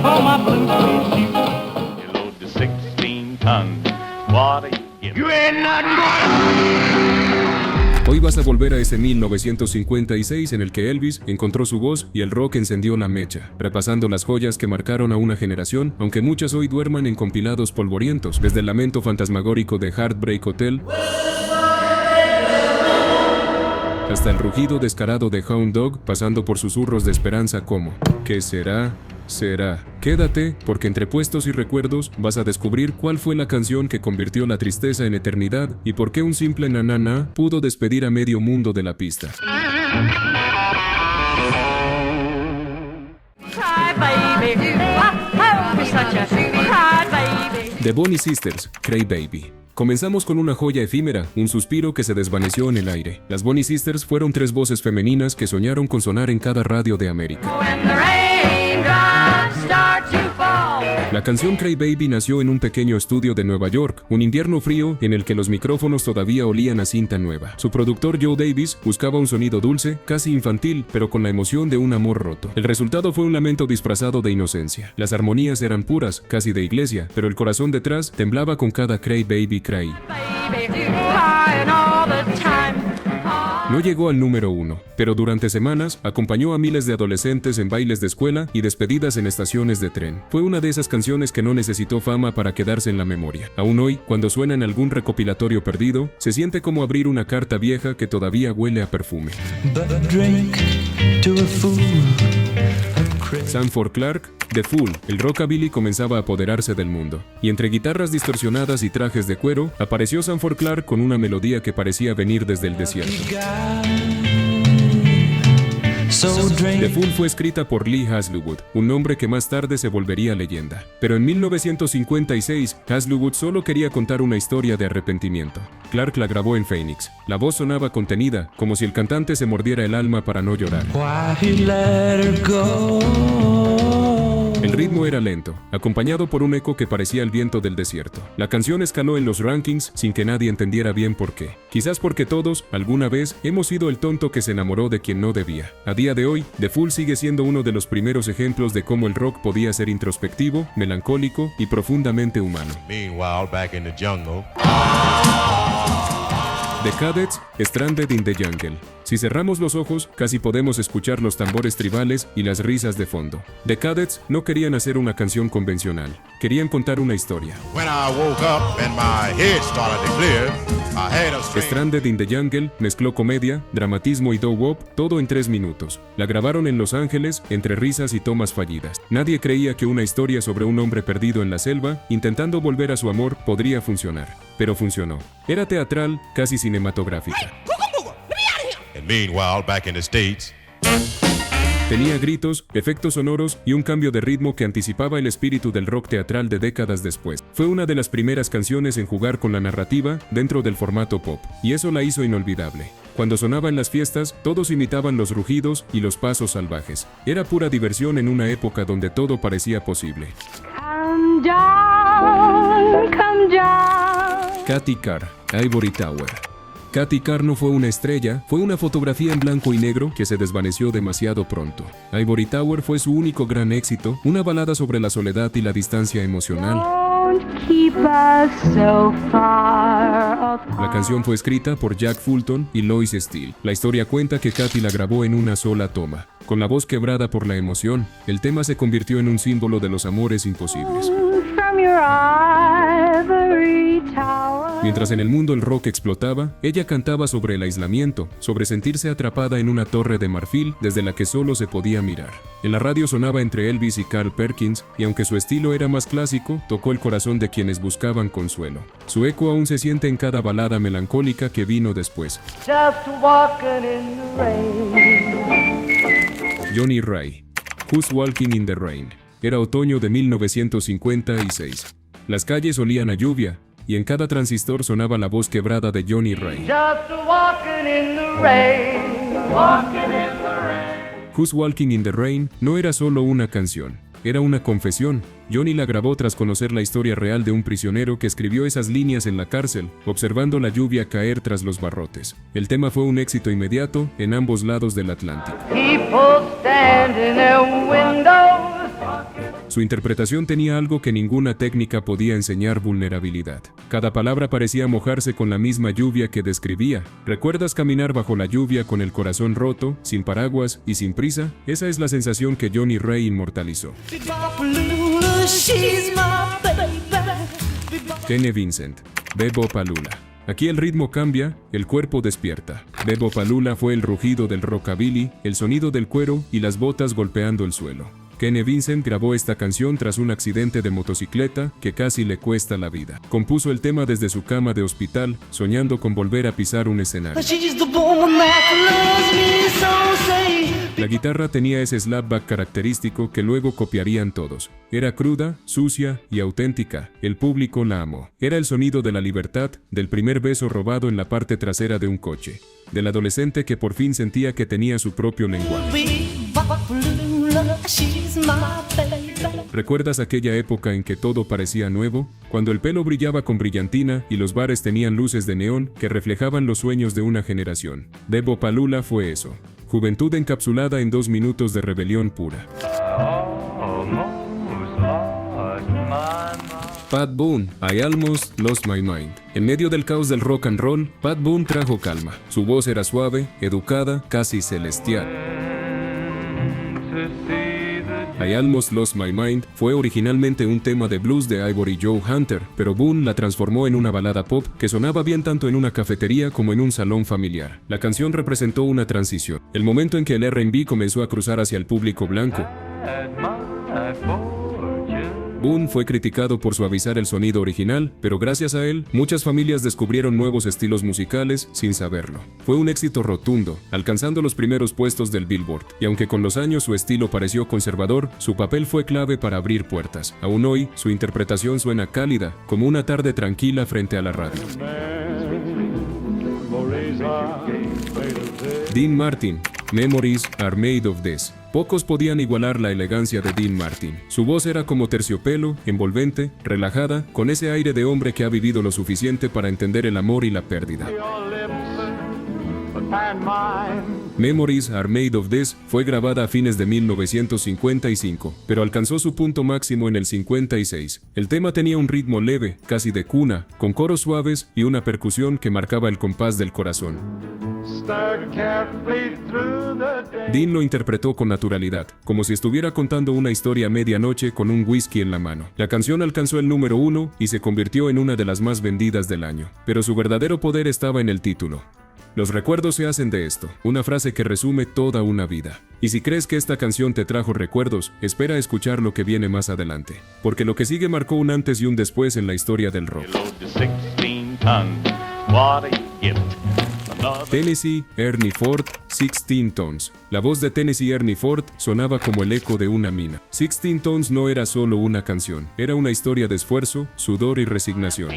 for my blue suede shoes. You load the 16 tons. What are you giving? You ain't nothing but Hoy vas a volver a ese 1956 en el que Elvis encontró su voz y el rock encendió la mecha, repasando las joyas que marcaron a una generación, aunque muchas hoy duerman en compilados polvorientos, desde el lamento fantasmagórico de Heartbreak Hotel hasta el rugido descarado de Hound Dog, pasando por susurros de esperanza como ¿qué será? Será. Quédate, porque entre puestos y recuerdos vas a descubrir cuál fue la canción que convirtió la tristeza en eternidad y por qué un simple na-na-na pudo despedir a medio mundo de la pista. The Bonnie Sisters, Cry Baby. Comenzamos con una joya efímera, un suspiro que se desvaneció en el aire. Las Bonnie Sisters fueron tres voces femeninas que soñaron con sonar en cada radio de América. La canción Cry Baby nació en un pequeño estudio de Nueva York, un invierno frío en el que los micrófonos todavía olían a cinta nueva. Su productor Joe Davis buscaba un sonido dulce, casi infantil, pero con la emoción de un amor roto. El resultado fue un lamento disfrazado de inocencia. Las armonías eran puras, casi de iglesia, pero el corazón detrás temblaba con cada Cry Baby Cry. No llegó al número 1, pero durante semanas acompañó a miles de adolescentes en bailes de escuela y despedidas en estaciones de tren. Fue una de esas canciones que no necesitó fama para quedarse en la memoria. Aún hoy, cuando suena en algún recopilatorio perdido, se siente como abrir una carta vieja que todavía huele a perfume. Sanford Clarke, The Fool, el rockabilly comenzaba a apoderarse del mundo. Y entre guitarras distorsionadas y trajes de cuero, apareció Sanford Clarke con una melodía que parecía venir desde el desierto. The Fool fue escrita por Lee Hazlewood, un nombre que más tarde se volvería leyenda. Pero en 1956, Hazlewood solo quería contar una historia de arrepentimiento. Clarke la grabó en Phoenix. La voz sonaba contenida, como si el cantante se mordiera el alma para no llorar. El ritmo era lento, acompañado por un eco que parecía el viento del desierto. La canción escaló en los rankings sin que nadie entendiera bien por qué. Quizás porque todos, alguna vez, hemos sido el tonto que se enamoró de quien no debía. A día de hoy, The Fool sigue siendo uno de los primeros ejemplos de cómo el rock podía ser introspectivo, melancólico y profundamente humano. Meanwhile, back in the jungle. The Cadets, Stranded in the Jungle. Si cerramos los ojos, casi podemos escuchar los tambores tribales y las risas de fondo. The Cadets no querían hacer una canción convencional, querían contar una historia. Stranded in the Jungle mezcló comedia, dramatismo y doo-wop, todo en 3 minutos. La grabaron en Los Ángeles, entre risas y tomas fallidas. Nadie creía que una historia sobre un hombre perdido en la selva, intentando volver a su amor, podría funcionar. Pero funcionó. Era teatral, casi cinematográfica. And meanwhile, back in the States. Tenía gritos, efectos sonoros y un cambio de ritmo que anticipaba el espíritu del rock teatral de décadas después. Fue una de las primeras canciones en jugar con la narrativa dentro del formato pop, y eso la hizo inolvidable. Cuando sonaba en las fiestas, todos imitaban los rugidos y los pasos salvajes. Era pura diversión en una época donde todo parecía posible. Come down, come down. Katy Carr, Ivory Tower. Katy Carr no fue una estrella, fue una fotografía en blanco y negro que se desvaneció demasiado pronto. Ivory Tower fue su único gran éxito, una balada sobre la soledad y la distancia emocional. La canción fue escrita por Jack Fulton y Lois Steele. La historia cuenta que Katy la grabó en una sola toma. Con la voz quebrada por la emoción, el tema se convirtió en un símbolo de los amores imposibles. Mientras en el mundo el rock explotaba, ella cantaba sobre el aislamiento, sobre sentirse atrapada en una torre de marfil desde la que solo se podía mirar. En la radio sonaba entre Elvis y Carl Perkins, y aunque su estilo era más clásico, tocó el corazón de quienes buscaban consuelo. Su eco aún se siente en cada balada melancólica que vino después. Johnny Ray, Who's Walking in the Rain. Era otoño de 1956. Las calles olían a lluvia, y en cada transistor sonaba la voz quebrada de Johnny Ray. Who's Walking in the Rain no era solo una canción, era una confesión. Johnny la grabó tras conocer la historia real de un prisionero que escribió esas líneas en la cárcel, observando la lluvia caer tras los barrotes. El tema fue un éxito inmediato en ambos lados del Atlántico. Su interpretación tenía algo que ninguna técnica podía enseñar: vulnerabilidad. Cada palabra parecía mojarse con la misma lluvia que describía. ¿Recuerdas caminar bajo la lluvia con el corazón roto, sin paraguas y sin prisa? Esa es la sensación que Johnny Ray inmortalizó. Kene Vincent, Bebopalula. Aquí el ritmo cambia, el cuerpo despierta. Bebopalula fue el rugido del rockabilly, el sonido del cuero y las botas golpeando el suelo. Kene Vincent grabó esta canción tras un accidente de motocicleta que casi le cuesta la vida. Compuso el tema desde su cama de hospital, soñando con volver a pisar un escenario. La guitarra tenía ese slapback característico que luego copiarían todos. Era cruda, sucia y auténtica. El público la amó. Era el sonido de la libertad, del primer beso robado en la parte trasera de un coche, del adolescente que por fin sentía que tenía su propio lenguaje. ¿Recuerdas aquella época en que todo parecía nuevo? Cuando el pelo brillaba con brillantina y los bares tenían luces de neón que reflejaban los sueños de una generación. Bebopalula fue eso. Juventud encapsulada en 2 minutos de rebelión pura. Pat Boone, I Almost Lost My Mind. En medio del caos del rock and roll, Pat Boone trajo calma. Su voz era suave, educada, casi celestial. I Almost Lost My Mind fue originalmente un tema de blues de Ivory Joe Hunter, pero Boone la transformó en una balada pop que sonaba bien tanto en una cafetería como en un salón familiar. La canción representó una transición, el momento en que el R&B comenzó a cruzar hacia el público blanco. Boone fue criticado por suavizar el sonido original, pero gracias a él, muchas familias descubrieron nuevos estilos musicales sin saberlo. Fue un éxito rotundo, alcanzando los primeros puestos del Billboard, y aunque con los años su estilo pareció conservador, su papel fue clave para abrir puertas. Aún hoy, su interpretación suena cálida, como una tarde tranquila frente a la radio. Dean Martin, Memories Are Made of This. Pocos podían igualar la elegancia de Dean Martin. Su voz era como terciopelo, envolvente, relajada, con ese aire de hombre que ha vivido lo suficiente para entender el amor y la pérdida. Memories Are Made of This fue grabada a fines de 1955, pero alcanzó su punto máximo en el 56. El tema tenía un ritmo leve, casi de cuna, con coros suaves y una percusión que marcaba el compás del corazón. Dean lo interpretó con naturalidad, como si estuviera contando una historia a medianoche con un whisky en la mano. La canción alcanzó el número 1 y se convirtió en una de las más vendidas del año, pero su verdadero poder estaba en el título. Los recuerdos se hacen de esto, una frase que resume toda una vida. Y si crees que esta canción te trajo recuerdos, espera a escuchar lo que viene más adelante, porque lo que sigue marcó un antes y un después en la historia del rock. Tennessee Ernie Ford, 16 Tons. La voz de Tennessee Ernie Ford sonaba como el eco de una mina. 16 Tons no era solo una canción, era una historia de esfuerzo, sudor y resignación.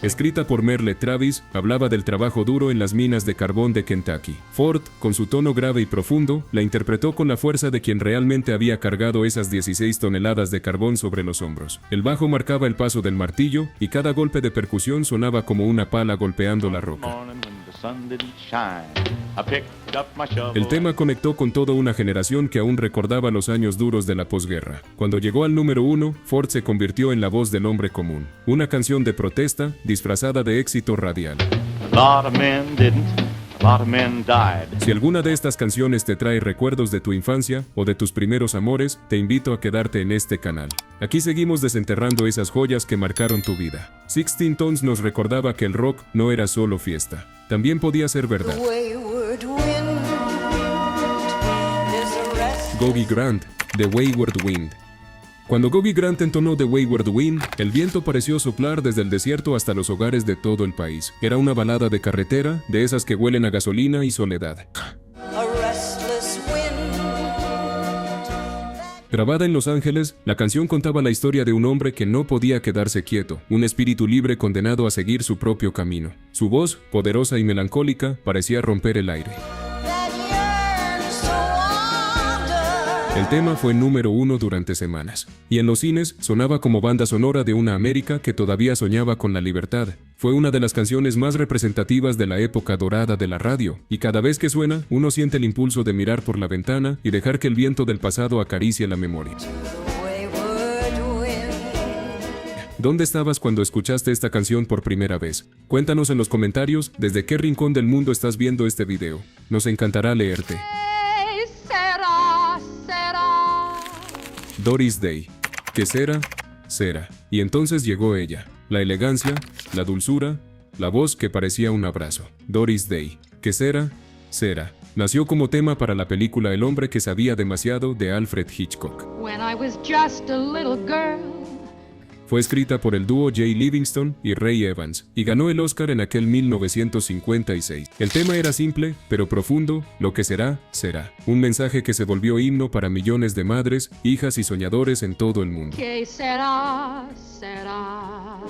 Escrita por Merle Travis, hablaba del trabajo duro en las minas de carbón de Kentucky. Ford, con su tono grave y profundo, la interpretó con la fuerza de quien realmente había cargado esas 16 toneladas de carbón sobre los hombros. El bajo marcaba el paso del martillo y cada golpe de percusión sonaba como una pala golpeando la roca. El tema conectó con toda una generación que aún recordaba los años duros de la posguerra. Cuando llegó al número 1, Ford se convirtió en la voz del hombre común. Una canción de protesta disfrazada de éxito radial. Si alguna de estas canciones te trae recuerdos de tu infancia o de tus primeros amores, te invito a quedarte en este canal. Aquí seguimos desenterrando esas joyas que marcaron tu vida. 16 Tons nos recordaba que el rock no era solo fiesta, también podía ser verdad. Gogi Grant, The Wayward Wind. Cuando Gogi Grant entonó The Wayward Wind, el viento pareció soplar desde el desierto hasta los hogares de todo el país. Era una balada de carretera, de esas que huelen a gasolina y soledad. Grabada en Los Ángeles, la canción contaba la historia de un hombre que no podía quedarse quieto, un espíritu libre condenado a seguir su propio camino. Su voz, poderosa y melancólica, parecía romper el aire. El tema fue número 1 durante semanas, y en los cines sonaba como banda sonora de una América que todavía soñaba con la libertad. Fue una de las canciones más representativas de la época dorada de la radio, y cada vez que suena, uno siente el impulso de mirar por la ventana y dejar que el viento del pasado acaricie la memoria. ¿Dónde estabas cuando escuchaste esta canción por primera vez? Cuéntanos en los comentarios desde qué rincón del mundo estás viendo este video. Nos encantará leerte. Será, será. Doris Day. ¿Qué será? Será. Y entonces llegó ella. La elegancia, la dulzura, la voz que parecía un abrazo. Doris Day. ¿Qué será? Será. Nació como tema para la película El hombre que sabía demasiado de Alfred Hitchcock. When I was just a little girl. Fue escrita por el dúo Jay Livingston y Ray Evans, y ganó el Oscar en aquel 1956. El tema era simple, pero profundo, lo que será, será. Un mensaje que se volvió himno para millones de madres, hijas y soñadores en todo el mundo. ¿Qué será, será?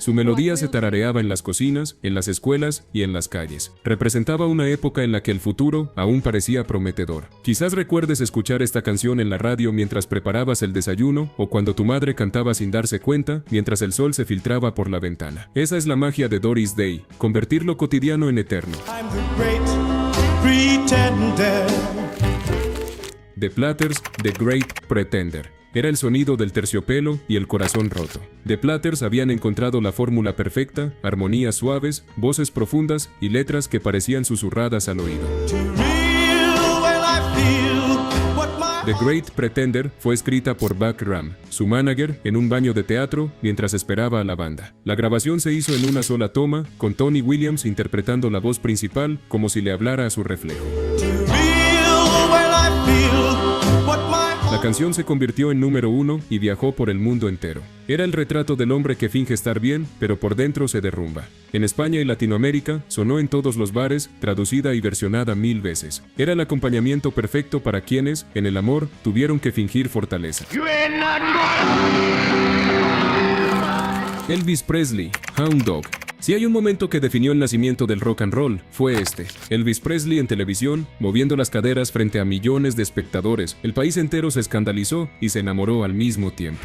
Su melodía se tarareaba en las cocinas, en las escuelas y en las calles. Representaba una época en la que el futuro aún parecía prometedor. Quizás recuerdes escuchar esta canción en la radio mientras preparabas el desayuno o cuando tu madre cantaba sin darse cuenta mientras el sol se filtraba por la ventana. Esa es la magia de Doris Day, convertir lo cotidiano en eterno. I'm the great pretender. The Platters, The Great Pretender. Era el sonido del terciopelo y el corazón roto. The Platters habían encontrado la fórmula perfecta, armonías suaves, voces profundas y letras que parecían susurradas al oído. The Great Pretender fue escrita por Buck Ram, su manager, en un baño de teatro mientras esperaba a la banda. La grabación se hizo en una sola toma, con Tony Williams interpretando la voz principal como si le hablara a su reflejo. La canción se convirtió en número 1 y viajó por el mundo entero. Era el retrato del hombre que finge estar bien, pero por dentro se derrumba. En España y Latinoamérica sonó en todos los bares, traducida y versionada 1000 veces. Era el acompañamiento perfecto para quienes, en el amor, tuvieron que fingir fortaleza. You ain't nothing but Elvis Presley, Hound Dog. Si hay un momento que definió el nacimiento del rock and roll, fue este. Elvis Presley en televisión, moviendo las caderas frente a millones de espectadores. El país entero se escandalizó y se enamoró al mismo tiempo.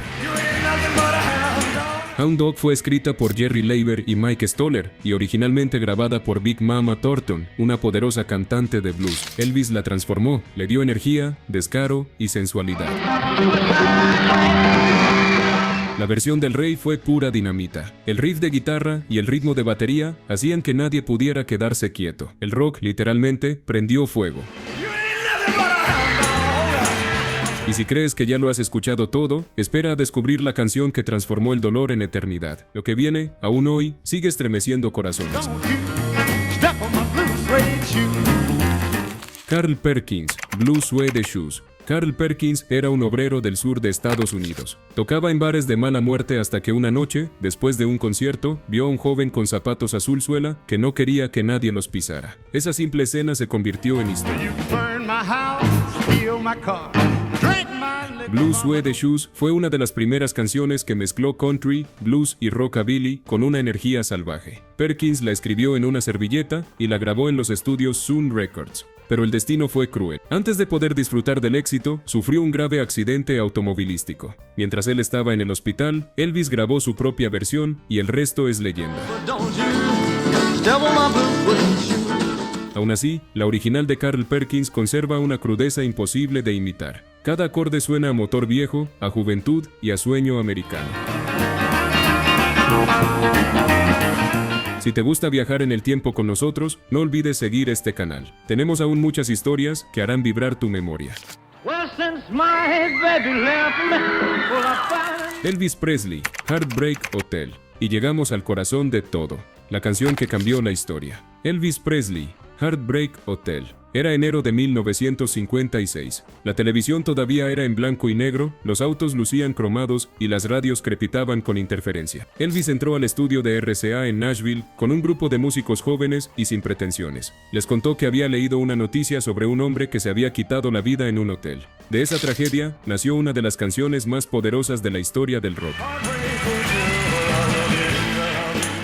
Hound Dog fue escrita por Jerry Leiber y Mike Stoller y originalmente grabada por Big Mama Thornton, una poderosa cantante de blues. Elvis la transformó, le dio energía, descaro y sensualidad. La versión del rey fue pura dinamita. El riff de guitarra y el ritmo de batería hacían que nadie pudiera quedarse quieto. El rock, literalmente, prendió fuego. Y si crees que ya lo has escuchado todo, espera a descubrir la canción que transformó el dolor en eternidad. Lo que viene, aún hoy, sigue estremeciendo corazones. step on my blue suede shoe. Carl Perkins, Blue Suede Shoes. Carl Perkins era un obrero del sur de Estados Unidos. Tocaba en bares de mala muerte hasta que una noche, después de un concierto, vio a un joven con zapatos azul suela que no quería que nadie los pisara. Esa simple escena se convirtió en historia. You burn my house, steal my car, drink my liquor. Blue Suede Shoes fue una de las primeras canciones que mezcló country, blues y rockabilly con una energía salvaje. Perkins la escribió en una servilleta y la grabó en los estudios Sun Records. Pero el destino fue cruel. Antes de poder disfrutar del éxito, sufrió un grave accidente automovilístico. Mientras él estaba en el hospital, Elvis grabó su propia versión y el resto es leyenda. Don't you step on my blue suede shoe. Aún así, la original de Carl Perkins conserva una crudeza imposible de imitar. Cada acorde suena a motor viejo, a juventud y a sueño americano. Si te gusta viajar en el tiempo con nosotros, no olvides seguir este canal. Tenemos aún muchas historias que harán vibrar tu memoria. Well, since my baby left me, well, I find Elvis Presley, Heartbreak Hotel. Y llegamos al corazón de todo, la canción que cambió la historia. Elvis Presley, Heartbreak Hotel. Era enero de 1956. La televisión todavía era en blanco y negro, los autos lucían cromados y las radios crepitaban con interferencia. Elvis entró al estudio de RCA en Nashville con un grupo de músicos jóvenes y sin pretensiones. Les contó que había leído una noticia sobre un hombre que se había quitado la vida en un hotel. De esa tragedia nació una de las canciones más poderosas de la historia del rock.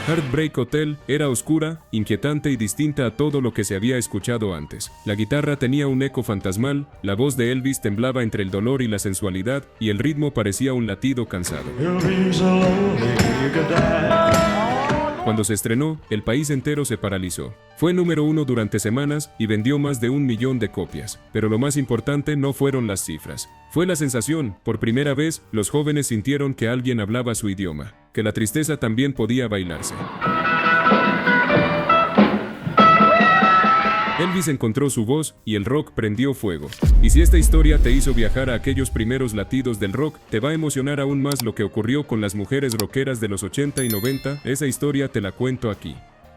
Heartbreak Hotel era oscura, inquietante y distinta a todo lo que se había escuchado antes. La guitarra tenía un eco fantasmal, la voz de Elvis temblaba entre el dolor y la sensualidad, y el ritmo parecía un latido cansado. Cuando se estrenó, el país entero se paralizó. Fue número 1 durante semanas y vendió más de 1 millón de copias. Pero lo más importante no fueron las cifras. Fue la sensación. Por primera vez, los jóvenes sintieron que alguien hablaba su idioma, que la tristeza también podía bailarse. Elvis encontró su voz y el rock prendió fuego. Y si esta historia te hizo viajar a aquellos primeros latidos del rock, te va a emocionar aún más lo que ocurrió con las mujeres rockeras de los 80 y 90, esa historia te la cuento aquí.